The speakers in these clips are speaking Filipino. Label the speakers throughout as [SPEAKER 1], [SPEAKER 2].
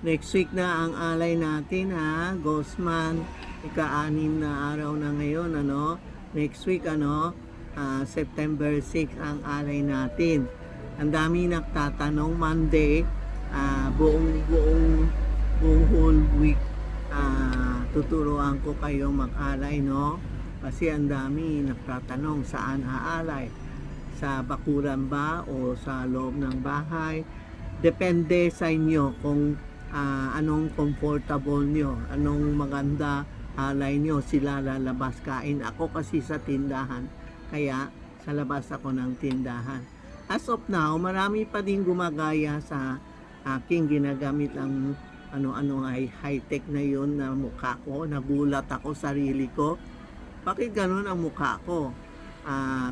[SPEAKER 1] Next week na ang alay natin ha, Gosman. Ika-6 na araw na ngayon, ano? Next week, ano? September 6 ang alay natin. Ang dami nagtatanong Monday, buong whole week tuturuan ko kayo mag-alay, no? Kasi ang dami nagtatanong saan aalay. Sa bakuran ba o sa loob ng bahay? Depende sa inyo kung anong comfortable nyo, anong maganda alay nyo, sila lalabas kain. Ako kasi sa tindahan, kaya sa labas ako ng tindahan. As of now, marami pa din gumagaya sa aking ginagamit ang ano-ano ay high-tech na yun na mukha ko. Nagulat ako sarili ko. Bakit ganun ang mukha ko?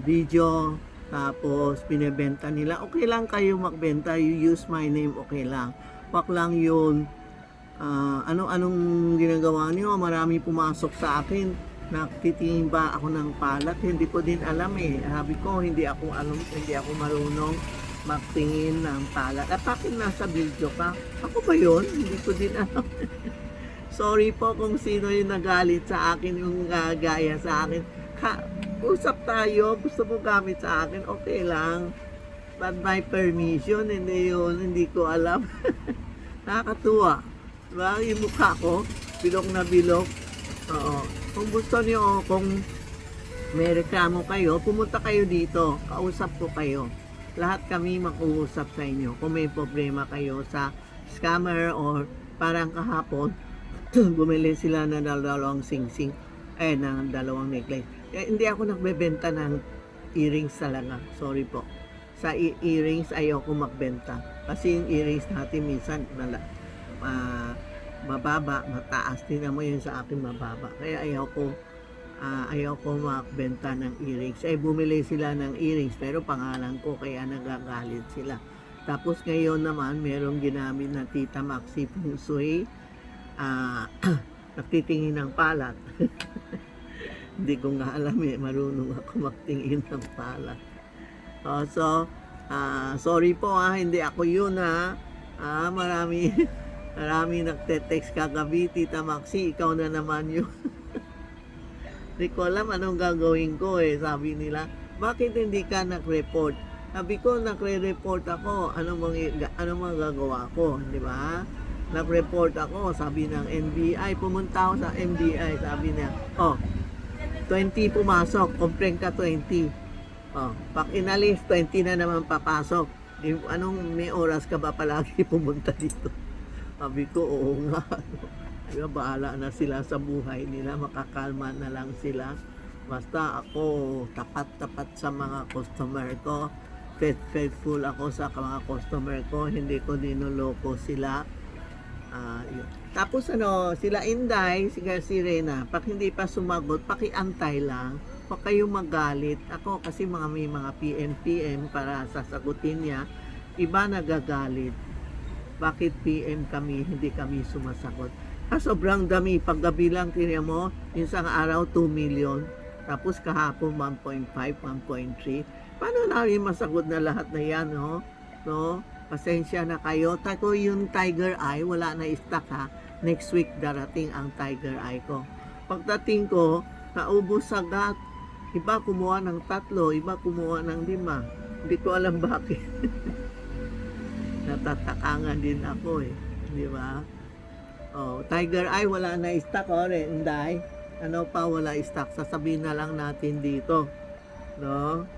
[SPEAKER 1] Video, tapos binebenta nila. Okay lang kayo magbenta, you use my name, okay lang. Wag lang yun. Anong ginagawa niyo? Marami pumasok sa akin. Nagtitingin ba ako ng palat? Hindi ko din alam eh. Sabi ko, hindi ako marunong magtingin ng palat. At bakit nasa video ka? Ako ba yun? Hindi ko din alam. Sorry po kung sino yung nagalit sa akin, yung gaya sa akin. Usap tayo, gusto mo gamit sa akin, okay lang. But by permission, hindi yun, hindi ko alam. Nakakatuwa. Diba? Yung mukha ko, bilog na bilog. Oo. Kung gusto niyo, kung may reklamo kayo, pumunta kayo dito. Kausap ko kayo. Lahat kami mag-uusap sa inyo. Kung may problema kayo sa scammer or parang kahapon, bumili sila ng dalawang sing-sing, ng dalawang necklace. Hindi ako nagbebenta ng earrings talaga. Sorry po. Sa earrings, ayoko magbenta. Kasi yung earrings natin minsan mababa, mataas. Tingnan mo yun sa akin mababa. Kaya ayoko magbenta ng earrings. Bumili sila ng earrings pero pangalan ko kaya nagagalit sila. Tapos ngayon naman, merong ginamit na Tita Maxi Feng Shui. Nagtitingin ng palat. Hindi ko nga alam marunong ako magtingin ng palat. Sorry po hindi ako yun marami nagte-text kagabi, Tita Maxi, ikaw na naman yun. Hindi ko alam anong gagawin ko sabi nila, bakit hindi ka nag-report? Sabi ko, nagre-report ako, anong magagawa ko, di ba? Nag-report ako, sabi ng NBI, pumunta ako sa NBI, sabi niya, 20 pumasok, complain ka 20. Pag inalis, 20 na naman papasok. May oras ka ba palagi pumunta dito? Sabi ko, oo nga. Diba, bahala na sila sa buhay nila, makakalma na lang sila. Basta ako, tapat-tapat sa mga customer ko. Faithful ako sa mga customer ko, hindi ko dinuloko sila. Tapos sila Inday, si Rena, pag hindi pa sumagot, pakiantay lang. Huwag kayong magalit. Ako kasi may mga PM para sasagutin niya. Iba nagagalit. Bakit PM kami, hindi kami sumasagot? Sobrang dami. Paggabi lang, tinya mo, isang araw 2 million. Tapos kahapon 1.5, 1.3. Paano namin masagot na lahat na yan, no? Pasensya na kayo. Tako yung Tiger Eye, wala na stock ha. Next week darating ang Tiger Eye ko. Pagdating ko, naubos agad. Iba kumuha ng 3, iba kumuha ng 5. Hindi ko alam bakit. Natatakangan din ako di ba? Tiger Eye wala na stock Inday. Ano pa wala stock? Sasabihin na lang natin dito. No?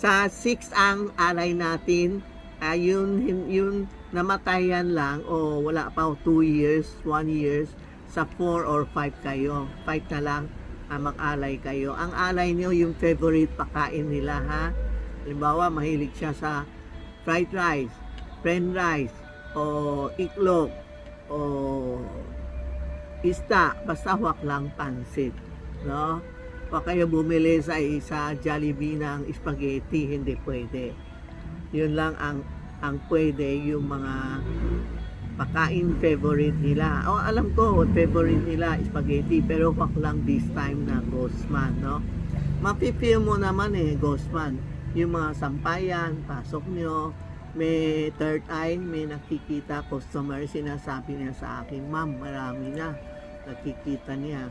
[SPEAKER 1] Sa 6 ang alay natin. Yun namatayan lang wala pa 2 years, 1 years. Sa 4 or 5 kayo. 5 na lang mag-alay kayo. Ang alay niyo yung favorite pakain nila ha. Halimbawa mahilig siya sa fried rice, plain rice, o iklog, o ista, basta wak lang pansit, no? Wag kayo bumili sa Jollibee ng spaghetti, hindi pwede. Yun lang ang pwede, yung mga pakain favorite nila. Alam ko, favorite nila spaghetti, pero wak lang this time na Gosman, no? Mapipil mo naman Gosman, yung mga sampayan, pasok nyo, may third eye, may nakikita customer, sinasabi niya sa akin, ma'am, marami na nakikita niya.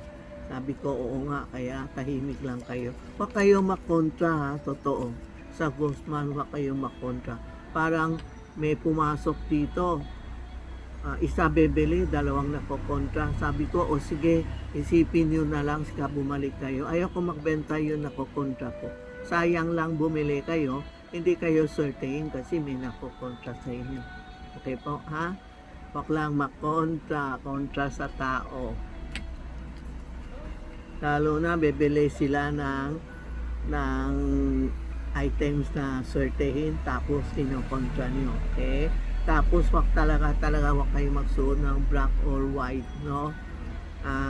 [SPEAKER 1] Sabi ko, oo nga, kaya tahimik lang kayo. Huwag kayo makontra, ha, totoo. Sa Guzman, huwag kayo makontra. Parang may pumasok dito, isa bebeli, dalawang nakokontra. Sabi ko, o sige, isipin nyo na lang, sika bumalik kayo. Ayoko magbenta yun, nakokontra ko. Sayang lang bumili kayo, hindi kayo certain kasi may nakokontra sa inyo. Okay po, ha? Huwag lang kontra sa tao. Lalo na bebili sila ng items na certain tapos kinokontra nyo. Okay? Tapos wag talaga wag kayo magsuot ng black or white, no?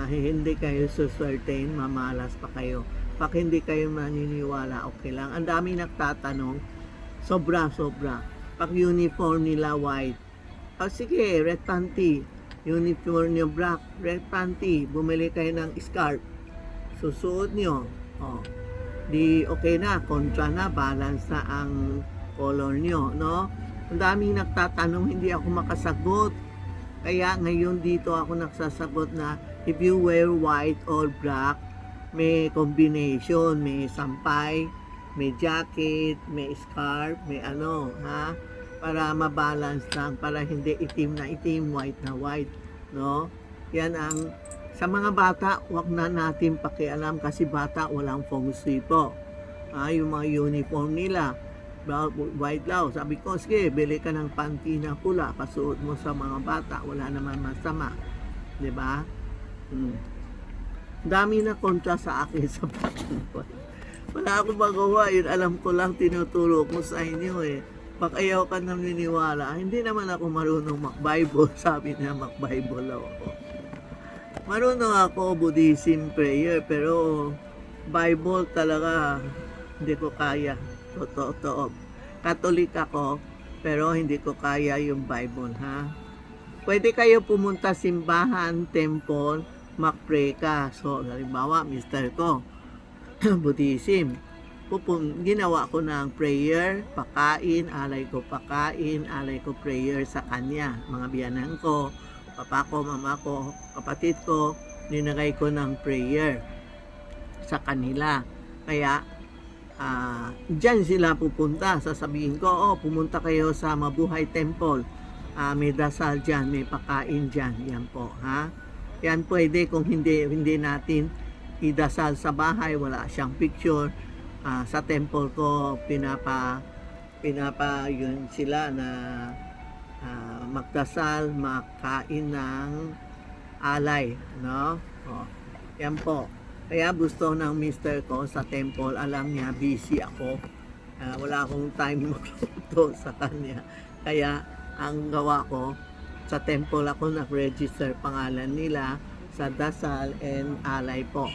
[SPEAKER 1] Hindi kayo certain, mamalas pa kayo. Pag hindi kayo maniniwala, okay lang. Ang dami nagtatanong, sobra. Pag uniform nila white, sige, red panty. Uniform nyo black, red panty. Bumili kayo ng scarf. Susuot nyo. Di okay na, kontra na, balance na ang color nyo, no? Ang daming nagtatanong, hindi ako makasagot. Kaya ngayon dito ako nagsasagot na if you wear white or black, may combination, may sampay, may jacket, may scarf, may ano, ha? Para mabalance lang, para hindi itim na itim, white na white, no? Yan ang, sa mga bata, wag na natin pakialam kasi bata walang feng shui po. Yung mga uniform nila, white law. Sabi ko, sige, bili ka ng panty na pula, pasuot mo sa mga bata, wala naman masama. Diba? Dami na kontra sa akin sa pagkakuan. Wala akong magawa, yun alam ko lang, tinuturo ko sa inyo eh. Pag ayaw ka nang niniwala, hindi naman ako marunong mag-Bible, sabi niya mag-Bible ako. Marunong ako Buddhism prayer, pero Bible talaga hindi ko kaya. Totoo. Katolik ako, pero hindi ko kaya yung Bible, ha? Pwede kayo pumunta simbahan, temple, mag-pray ka. So, halimbawa, mister ko, Buddhism. Ginawa ko ng prayer, pakain, alay ko prayer sa kanya. Mga biyanan ko, papa ko, mama ko, kapatid ko, ninagay ko ng prayer sa kanila. Kaya, dyan sila pupunta. Sasabihin ko, pumunta kayo sa Mabuhay Temple. May dasal dyan, may pakain dyan. Yan po, ha? Yan pwede kung hindi natin idasal sa bahay, wala siyang picture. Sa temple ko, pinapa yun sila na magdasal, makain ng alay, no? Yan po. Kaya gusto ng mister ko sa temple, alam niya, busy ako. Wala akong time magluto sa kanya. Kaya, ang gawa ko, sa temple ako nag-register pangalan nila sa dasal and alay po.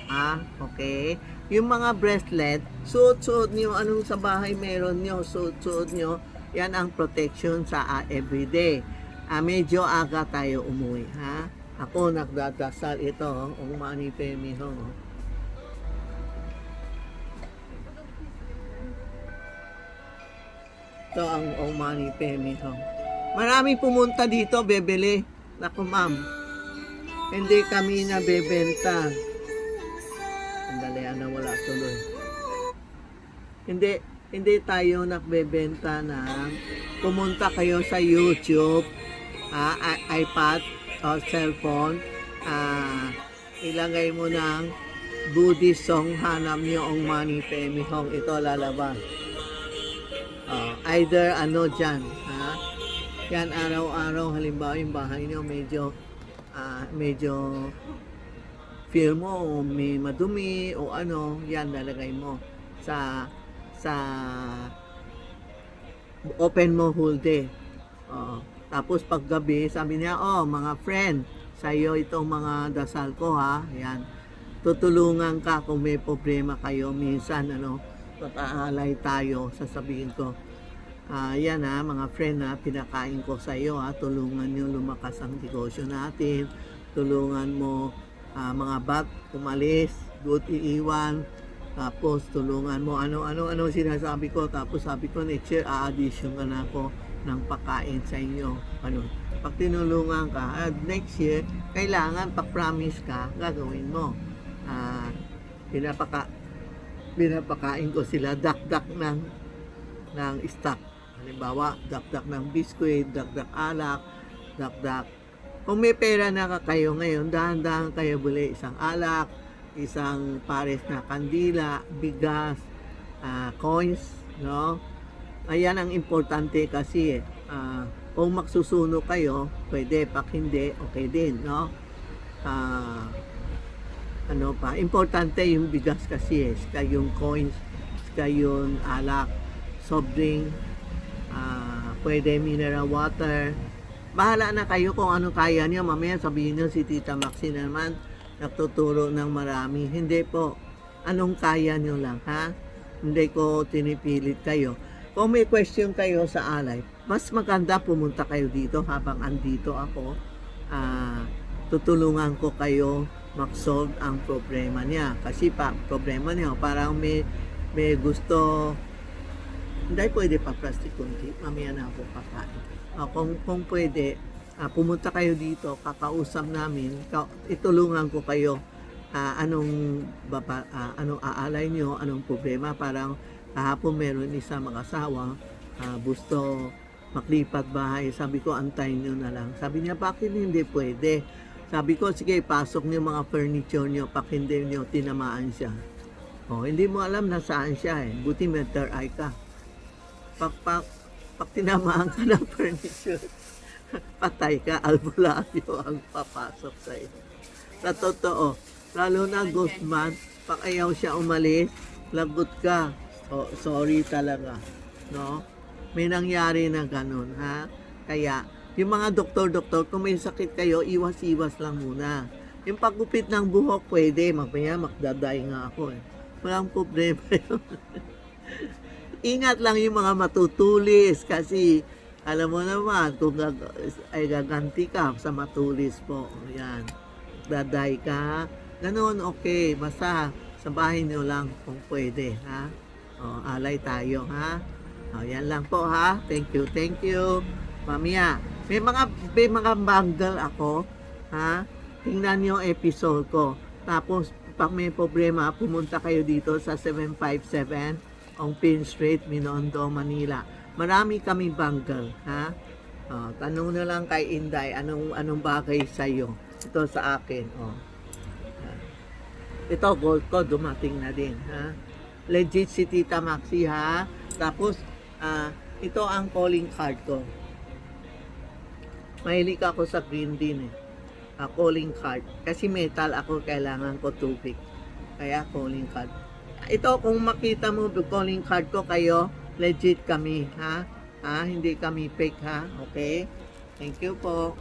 [SPEAKER 1] Okay? Yung mga bracelet, suot nyo. Anong sa bahay meron nyo, suot nyo. Yan ang protection sa everyday. Medyo aga tayo umuwi, ha? Ako nagdadasal ito, ang mani pemi ho. Ito ang Omani Pemi ho. Maraming pumunta dito, bebeli. Naku ma'am, hindi kami nabebenta. Sandali, wala tuloy. Hindi tayo nagbebenta na pumunta kayo sa YouTube, iPad o cellphone, ilagay mo ng Buddhist song, hanap nyo ang Mani Pemi Hong, ito lalabas. Either dyan, ha? Yan araw-araw, halimbawa yung bahay nyo medyo feel mo may madumi o yan lalagay mo sa open mo whole day. Tapos paggabi, sabi niya, mga friend, sa'yo itong mga dasal ko, ha? Yan. Tutulungan ka kung may problema kayo. Minsan, tataalay tayo, sasabihin ko. Yan mga friend, pinakain ko sa iyo, tulungan nyo lumakas ang negosyo natin, tulungan mo mga bat umalis, good iiwan, tapos tulungan mo ano sinasabi ko, tapos sabi ko next year a-addition ka na ako ng pagkain sa inyo. Ano, pag tinulungan ka, next year, kailangan pag-promise ka, gagawin mo. Ah, pinapakain ko sila dakdak ng stock. Halimbawa, dakdak ng biskwit, dakdak alak, dakdak. Kung may pera na kayo ngayon, dahan-dahan kayo buli isang alak, isang pares na kandila, bigas, coins, no? Ayan ang importante kasi kung magsusuno kayo, pwede, pag hindi, okay din, no? Ano pa, importante yung bigas kasi saka yung coins, saka yung alak, soft drink, pwede mineral water. Bahala na kayo kung ano kaya niyo. Mamaya sabihin niyo si Tita Maxi naman nagtuturo ng marami. Hindi po. Anong kaya niyo lang, ha? Hindi ko tinipilit kayo. Kung may question kayo sa alay, mas maganda pumunta kayo dito habang andito ako. Tutulungan ko kayo mag-solve ang problema niya. Kasi problema niya, parang may gusto, hindi pwede pa plastic kunti. Mamaya na ako kakain. Kung pwede, pumunta kayo dito, kakausap namin, itulungan ko kayo anong aalay nyo, anong problema. Parang kahapon meron isa mag-asawa, gusto maklipat bahay. Sabi ko, antayin nyo na lang. Sabi niya, bakit hindi pwede? Sabi ko, sige, pasok niyo mga furniture nyo, pag hindi nyo tinamaan siya. Hindi mo alam na saan siya eh. Buti may third eye ka. Pag tinamaan ka ng furniture, patay ka, albularyo ang papasok sa iyo. Sa totoo, lalo na ghost man, pag ayaw siya umalis, lagot ka. Sorry talaga. No? May nangyari na ganun, ha? Kaya, yung mga doktor, kung may sakit kayo, iwas-iwas lang muna. Yung paggupit ng buhok, pwede. Mamaya, magdaday nga ako eh. Walang problema yun. Ingat lang yung mga matutulis kasi alam mo naman kung ay gaganti ka sa matulis po. Yan. Daday ka. Ganun, okay. Basta sa bahay nyo lang kung pwede. Ha? Alay tayo. Ha? Yan lang po ha. Thank you. Mamaya. May mga bangle ako. Ha? Tingnan nyo episode ko. Tapos pag may problema, pumunta kayo dito sa 757 on Pin Street, Minondo, Manila. Marami kami bangle, ha? Tanong na lang kay Inday, anong bagay sa iyo? Ito sa akin, Ito, gold ko, dumating na din, ha? Legit si Tita Maxi, ha? Tapos, ito ang calling card ko. Mahilig ako sa green din, eh. Calling card. Kasi metal ako, kailangan ko tubig. Kaya calling card. Ito, kung makita mo calling card ko kayo, legit kami, ha? Hindi kami fake, ha? Okay? Thank you po.